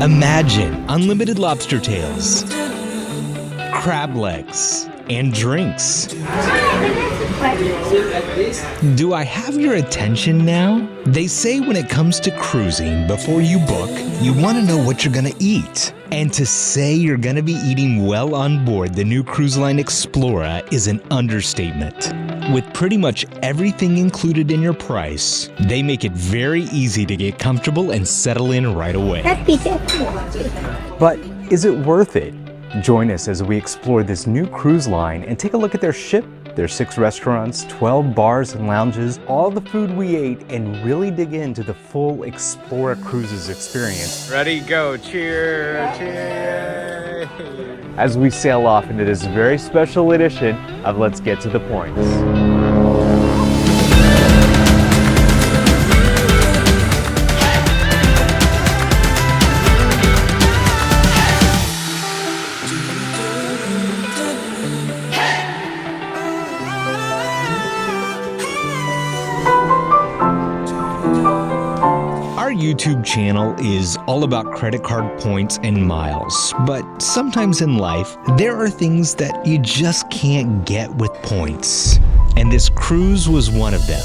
Imagine unlimited lobster tails, crab legs, and drinks. Do I have your attention now? They say when it comes to cruising, before you book, you want to know what you're going to eat. And to say you're going to be eating well on board the new cruise line Explora is an understatement. With pretty much everything included in your price, they make it very easy to get comfortable and settle in right away. But is it worth it? Join us as we explore this new cruise line and take a look at their ship, their 6 restaurants, 12 bars and lounges, all the food we ate, and really dig into the full Explora Cruises experience. Ready, go, cheer, cheer. As we sail off into this very special edition of Let's Get to the Points. Our YouTube channel is all about credit card points and miles, but sometimes in life, there are things that you just can't get with points. And this cruise was one of them.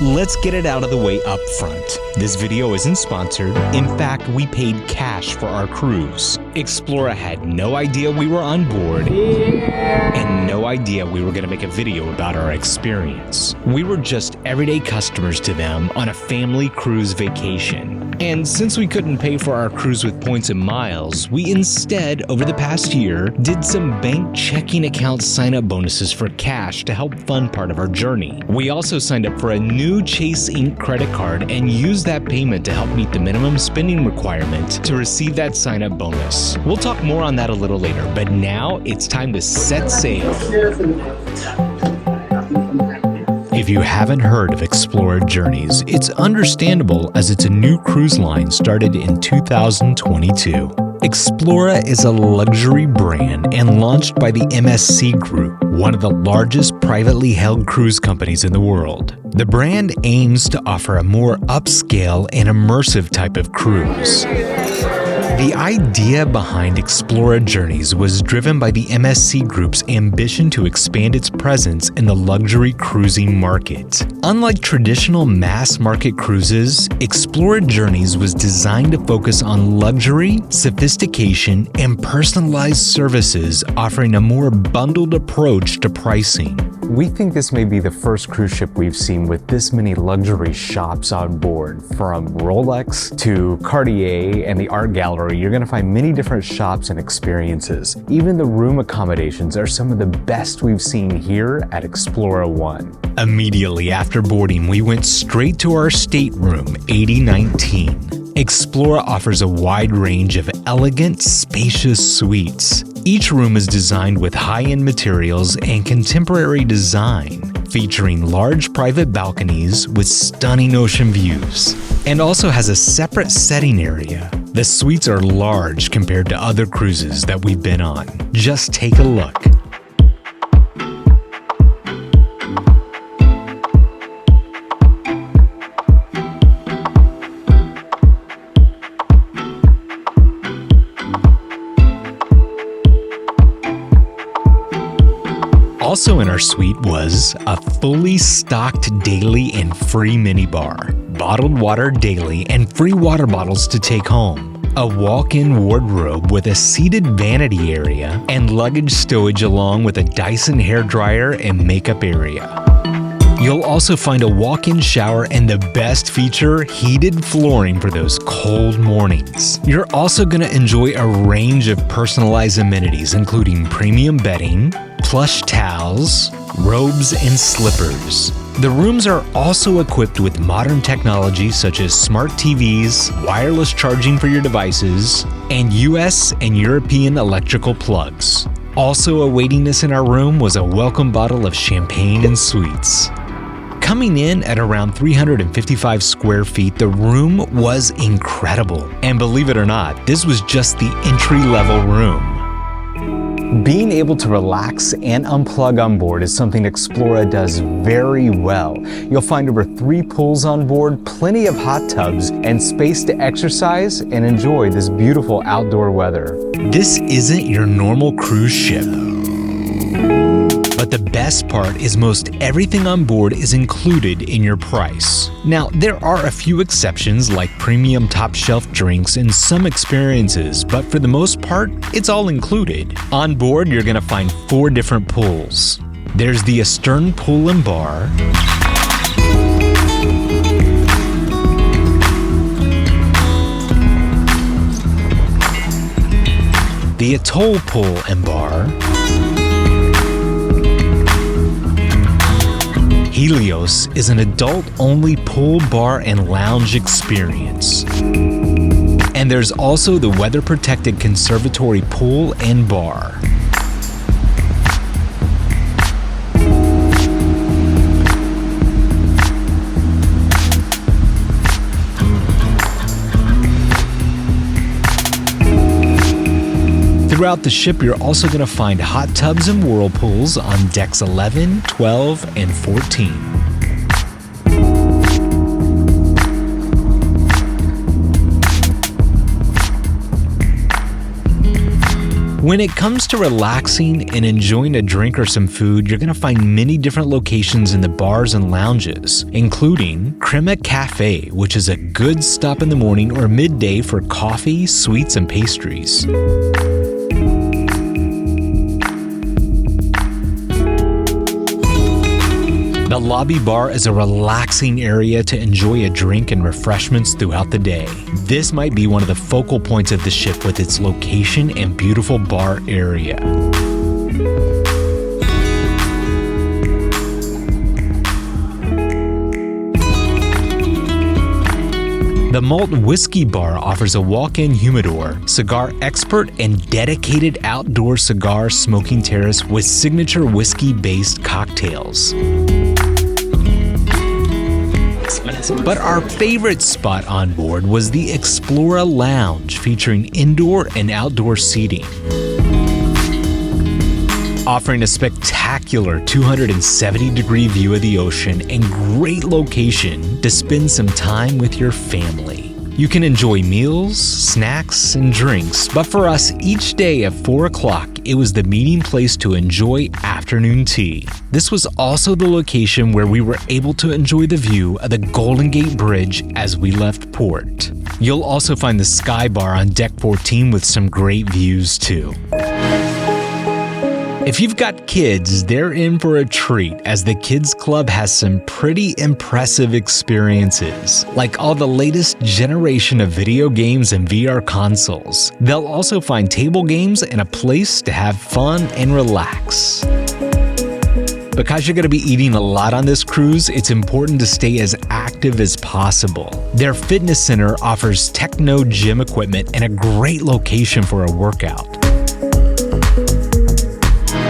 Let's get it out of the way up front. This video isn't sponsored. In fact, we paid cash for our cruise. Explora had no idea we were on board and no idea we were going to make a video about our experience. We were just everyday customers to them on a family cruise vacation. And since we couldn't pay for our cruise with points and miles, we instead, over the past year, did some bank checking account sign-up bonuses for cash to help fund part of our journey. We also signed up for a new Chase Inc. credit card and used that payment to help meet the minimum spending requirement to receive that sign-up bonus. We'll talk more on that a little later, but now it's time to set sail. If you haven't heard of Explora Journeys, it's understandable as it's a new cruise line started in 2022. Explora is a luxury brand and launched by the MSC Group, one of the largest privately held cruise companies in the world. The brand aims to offer a more upscale and immersive type of cruise. The idea behind Explora Journeys was driven by the MSC Group's ambition to expand its presence in the luxury cruising market. Unlike traditional mass market cruises, Explora Journeys was designed to focus on luxury, sophistication, and personalized services, offering a more bundled approach to pricing. We think this may be the first cruise ship we've seen with this many luxury shops on board. From Rolex to Cartier and the art gallery, you're going to find many different shops and experiences. Even the room accommodations are some of the best we've seen here at Explora One. Immediately after boarding, we went straight to our stateroom 8019. Explora offers a wide range of elegant, spacious suites. Each room is designed with high-end materials and contemporary design, featuring large private balconies with stunning ocean views, and also has a separate setting area. The suites are large compared to other cruises that we've been on. Just take a look. Also in our suite was a fully stocked daily and free minibar, bottled water daily and free water bottles to take home, a walk-in wardrobe with a seated vanity area and luggage stowage along with a Dyson hairdryer and makeup area. You'll also find a walk-in shower and the best feature, heated flooring for those cold mornings. You're also going to enjoy a range of personalized amenities including premium bedding, plush towels, robes, and slippers. The rooms are also equipped with modern technology such as smart TVs, wireless charging for your devices, and US and European electrical plugs. Also awaiting us in our room was a welcome bottle of champagne and sweets. Coming in at around 355 square feet, the room was incredible. And believe it or not, this was just the entry-level room. Being able to relax and unplug on board is something Explora does very well. You'll find over 3 pools on board, plenty of hot tubs, and space to exercise and enjoy this beautiful outdoor weather. This isn't your normal cruise ship. But the best part is most everything on board is included in your price. Now, there are a few exceptions like premium top shelf drinks and some experiences, but for the most part, it's all included. On board, you're gonna find 4 different pools. There's the Astern Pool and Bar, the Atoll Pool and Bar, Helios is an adult-only pool, bar, and lounge experience. And there's also the weather-protected conservatory pool and bar. Throughout the ship, you're also going to find hot tubs and whirlpools on decks 11, 12, and 14. When it comes to relaxing and enjoying a drink or some food, you're going to find many different locations in the bars and lounges, including Crema Cafe, which is a good stop in the morning or midday for coffee, sweets, and pastries. The lobby bar is a relaxing area to enjoy a drink and refreshments throughout the day. This might be one of the focal points of the ship with its location and beautiful bar area. The Malt Whiskey Bar offers a walk-in humidor, cigar expert, and dedicated outdoor cigar smoking terrace with signature whiskey-based cocktails. But our favorite spot on board was the Explora Lounge, featuring indoor and outdoor seating. Offering a spectacular 270-degree view of the ocean and great location to spend some time with your family. You can enjoy meals, snacks, and drinks, but for us, each day at 4 o'clock, it was the meeting place to enjoy afternoon tea. This was also the location where we were able to enjoy the view of the Golden Gate Bridge as we left port. You'll also find the Sky Bar on Deck 14 with some great views too. If you've got kids, they're in for a treat as the Kids Club has some pretty impressive experiences, like all the latest generation of video games and VR consoles. They'll also find table games and a place to have fun and relax. Because you're going to be eating a lot on this cruise, it's important to stay as active as possible. Their fitness center offers techno gym equipment and a great location for a workout.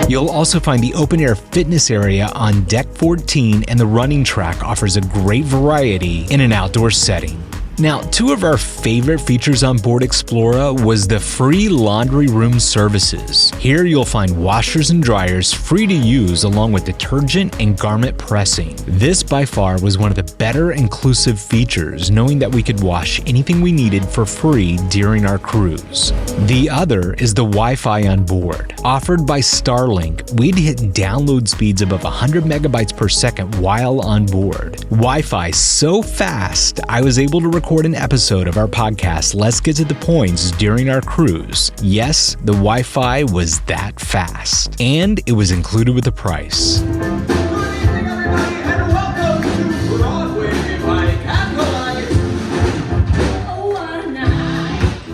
You'll also find the open-air fitness area on Deck 14, and the running track offers a great variety in an outdoor setting. Now, 2 of our favorite features on board Explora was the free laundry room services. Here you'll find washers and dryers free to use along with detergent and garment pressing. This by far was one of the better inclusive features, knowing that we could wash anything we needed for free during our cruise. The other is the Wi-Fi on board. Offered by Starlink, we'd hit download speeds above 100 megabytes per second while on board. Wi-Fi so fast, I was able to record an episode of our podcast, Let's Get to the Points, during our cruise. Yes, the Wi-Fi was that fast, and it was included with the price.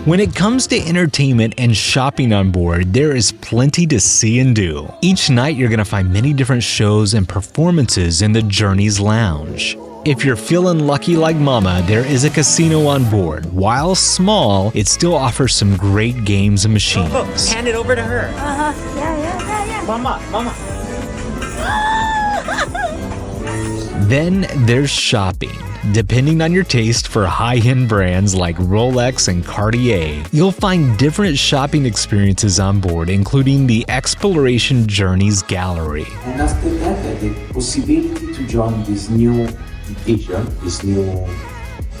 When it comes to entertainment and shopping on board, there is plenty to see and do. Each night you're going to find many different shows and performances in the Journeys Lounge. If you're feeling lucky like Mama, there is a casino on board. While small, it still offers some great games and machines. Oh, hand it over to her. Yeah. Mama. Then there's shopping. Depending on your taste for high-end brands like Rolex and Cartier, you'll find different shopping experiences on board, including the Exploration Journeys Gallery. And after that, the possibility to join this new division, this new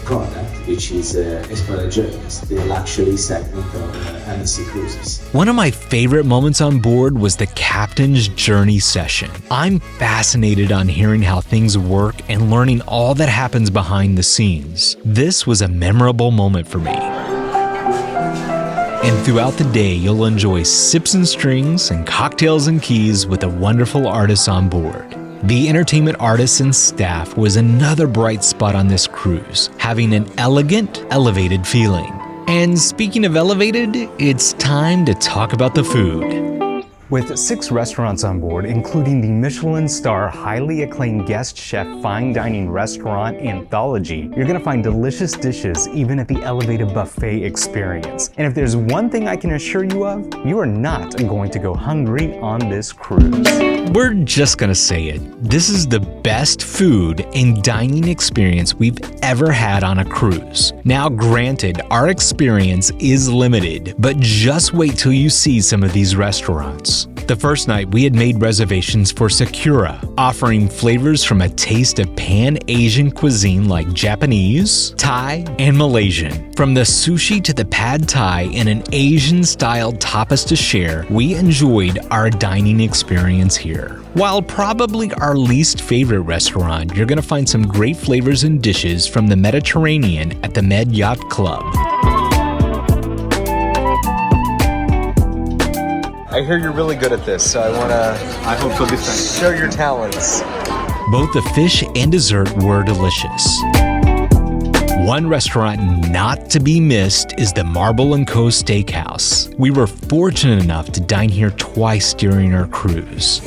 product, which is Explora Journeys, the luxury segment of MSC Cruises. One of my favorite moments on board was the captain's journey session. I'm fascinated on hearing how things work and learning all that happens behind the scenes. This was a memorable moment for me. And throughout the day, you'll enjoy sips and strings and cocktails and keys with the wonderful artists on board. The entertainment artists and staff was another bright spot on this cruise, having an elegant, elevated feeling. And speaking of elevated, it's time to talk about the food. With 6 restaurants on board, including the Michelin star highly acclaimed guest chef fine dining restaurant Anthology, you're gonna find delicious dishes even at the elevated buffet experience. And if there's one thing I can assure you of, you are not going to go hungry on this cruise. We're just gonna say it. This is the best food and dining experience we've ever had on a cruise. Now granted, our experience is limited, but just wait till you see some of these restaurants. The first night, we had made reservations for Sakura, offering flavors from a taste of Pan-Asian cuisine like Japanese, Thai, and Malaysian. From the sushi to the pad Thai and an Asian-style tapas to share, we enjoyed our dining experience here. While probably our least favorite restaurant, you're gonna find some great flavors and dishes from the Mediterranean at the Med Yacht Club. I hear you're really good at this, so I hope so this time. Show your talents. Both the fish and dessert were delicious. One restaurant not to be missed is the Marble & Co. Steakhouse. We were fortunate enough to dine here twice during our cruise.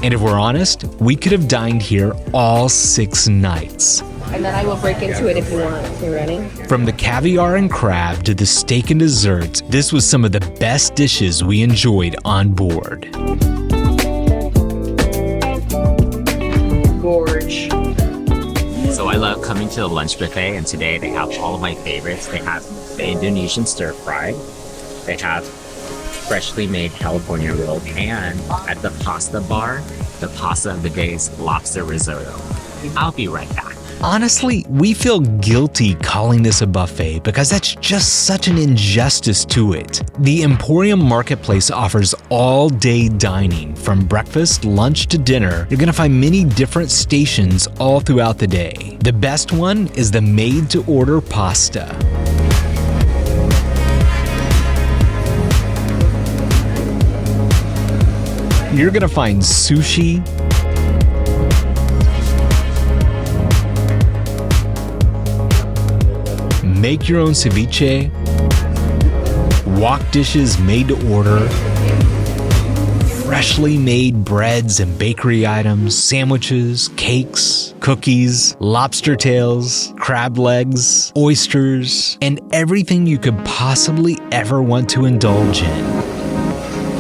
And if we're honest, we could have dined here all 6 nights. And then I will break into it if you want. You ready? From the caviar and crab to the steak and desserts, this was some of the best dishes we enjoyed on board. Gorge. So I love coming to the lunch buffet, and today they have all of my favorites. They have the Indonesian stir fry. They have freshly made California roll, and at the pasta bar, the pasta of the day is lobster risotto. I'll be right back. Honestly, we feel guilty calling this a buffet because that's just such an injustice to it. The Emporium Marketplace offers all-day dining. From breakfast, lunch to dinner, you're gonna find many different stations all throughout the day. The best one is the made-to-order pasta. You're gonna find sushi, make your own ceviche, wok dishes made to order, freshly made breads and bakery items, sandwiches, cakes, cookies, lobster tails, crab legs, oysters, and everything you could possibly ever want to indulge in.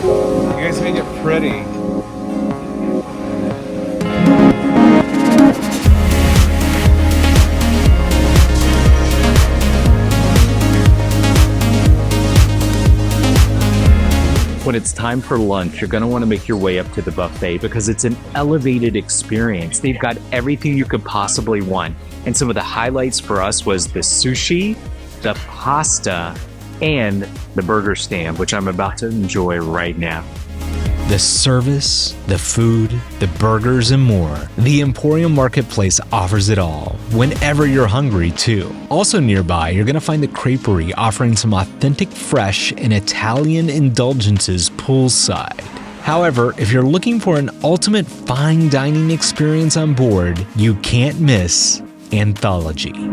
You guys make it pretty. When it's time for lunch, you're gonna wanna make your way up to the buffet because it's an elevated experience. They've got everything you could possibly want. And some of the highlights for us was the sushi, the pasta, and the burger stand, which I'm about to enjoy right now. The service, the food, the burgers, and more. The Emporium Marketplace offers it all, whenever you're hungry too. Also nearby, you're gonna find the Creperie offering some authentic fresh and Italian indulgences poolside. However, if you're looking for an ultimate fine dining experience on board, you can't miss Anthology.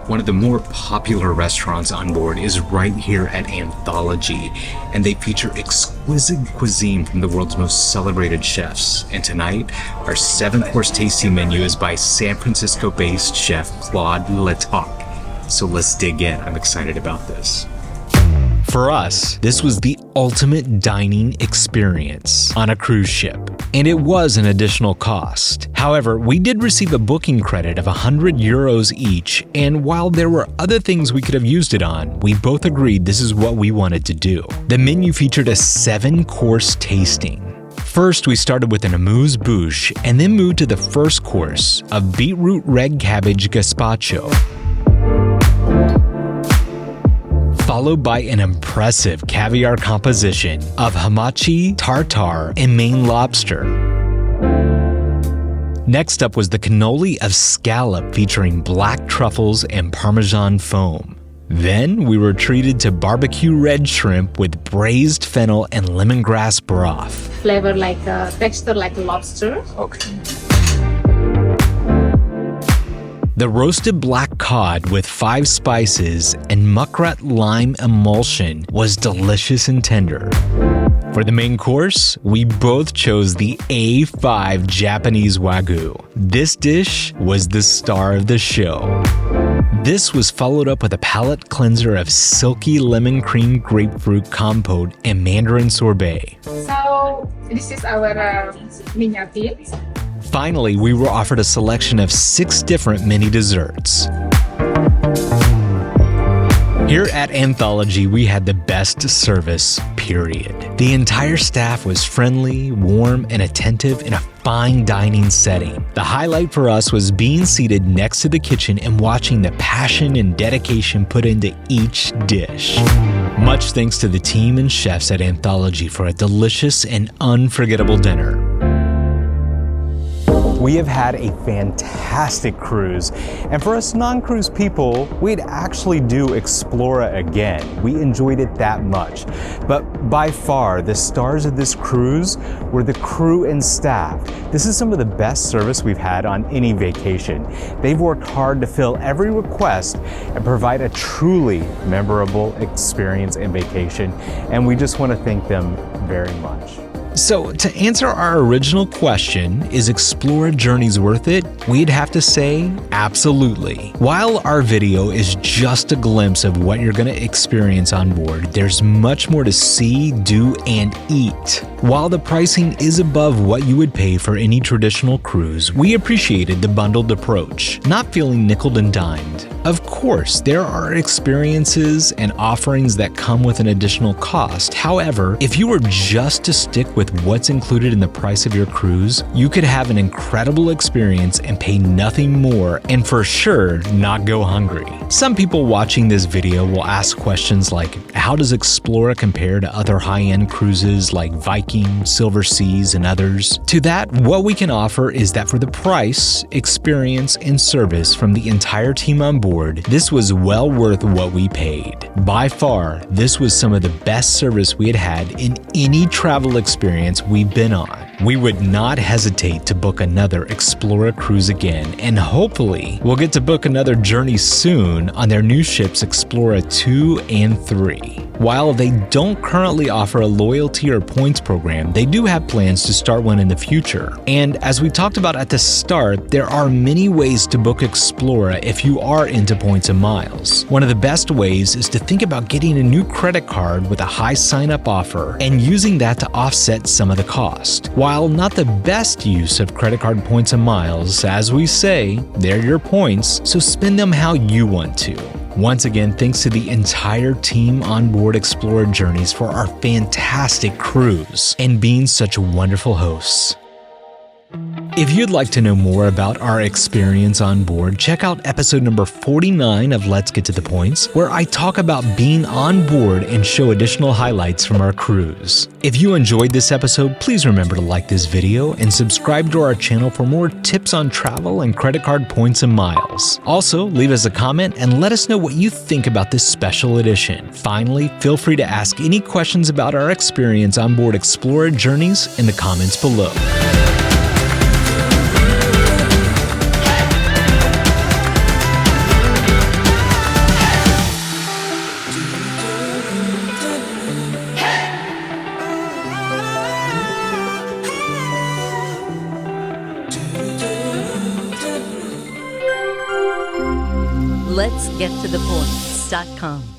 One of the more popular restaurants on board is right here at Anthology, and they feature exquisite cuisine from the world's most celebrated chefs. And tonight, our 7-course tasting menu is by San Francisco-based chef Claude Letalk. So let's dig in. I'm excited about this. For us, this was the ultimate dining experience on a cruise ship, and it was an additional cost. However, we did receive a booking credit of €100 each, and while there were other things we could have used it on, we both agreed this is what we wanted to do. The menu featured a 7-course tasting. First, we started with an amuse-bouche and then moved to the first course, a beetroot red cabbage gazpacho, followed by an impressive caviar composition of hamachi, tartare, and Maine lobster. Next up was the cannoli of scallop featuring black truffles and Parmesan foam. Then we were treated to barbecue red shrimp with braised fennel and lemongrass broth. Flavor like texture like lobster. Okay. The roasted black cod with 5 spices and muskrat lime emulsion was delicious and tender. For the main course, we both chose the A5 Japanese Wagyu. This dish was the star of the show. This was followed up with a palate cleanser of silky lemon cream grapefruit compote and mandarin sorbet. So this is our miniature. Finally, we were offered a selection of 6 different mini desserts. Here at Anthology, we had the best service, period. The entire staff was friendly, warm, and attentive in a fine dining setting. The highlight for us was being seated next to the kitchen and watching the passion and dedication put into each dish. Much thanks to the team and chefs at Anthology for a delicious and unforgettable dinner. We have had a fantastic cruise, and for us non-cruise people, we'd actually do Explora again. We enjoyed it that much. But by far, the stars of this cruise were the crew and staff. This is some of the best service we've had on any vacation. They've worked hard to fill every request and provide a truly memorable experience and vacation, and we just want to thank them very much. So, to answer our original question, is Explora Journeys worth it? We'd have to say, absolutely. While our video is just a glimpse of what you're going to experience on board, there's much more to see, do, and eat. While the pricing is above what you would pay for any traditional cruise, we appreciated the bundled approach, not feeling nickeled and dimed. Of course, there are experiences and offerings that come with an additional cost. However, if you were just to stick with what's included in the price of your cruise, you could have an incredible experience and pay nothing more, and for sure not go hungry. Some people watching this video will ask questions like, how does Explora compare to other high-end cruises like Viking, Silver Seas, and others? To that, what we can offer is that for the price, experience, and service from the entire team on board, this was well worth what we paid. By far, this was some of the best service we had in any travel experience we've been on. We would not hesitate to book another Explora cruise again, and hopefully we'll get to book another journey soon on their new ships Explora 2 and 3. While they don't currently offer a loyalty or points program, they do have plans to start one in the future. And as we talked about at the start, there are many ways to book Explora if you are into points and miles. One of the best ways is to think about getting a new credit card with a high sign-up offer and using that to offset some of the cost. While not the best use of credit card points and miles, as we say, they're your points, so spend them how you want to. Once again, thanks to the entire team on board Explora Journeys for our fantastic cruise and being such wonderful hosts. If you'd like to know more about our experience on board, check out episode number 49 of Let's Get to the Points, where I talk about being on board and show additional highlights from our cruise. If you enjoyed this episode, please remember to like this video and subscribe to our channel for more tips on travel and credit card points and miles. Also, leave us a comment and let us know what you think about this special edition. Finally, feel free to ask any questions about our experience on board Explora Journeys in the comments below. Let's get to the points.com.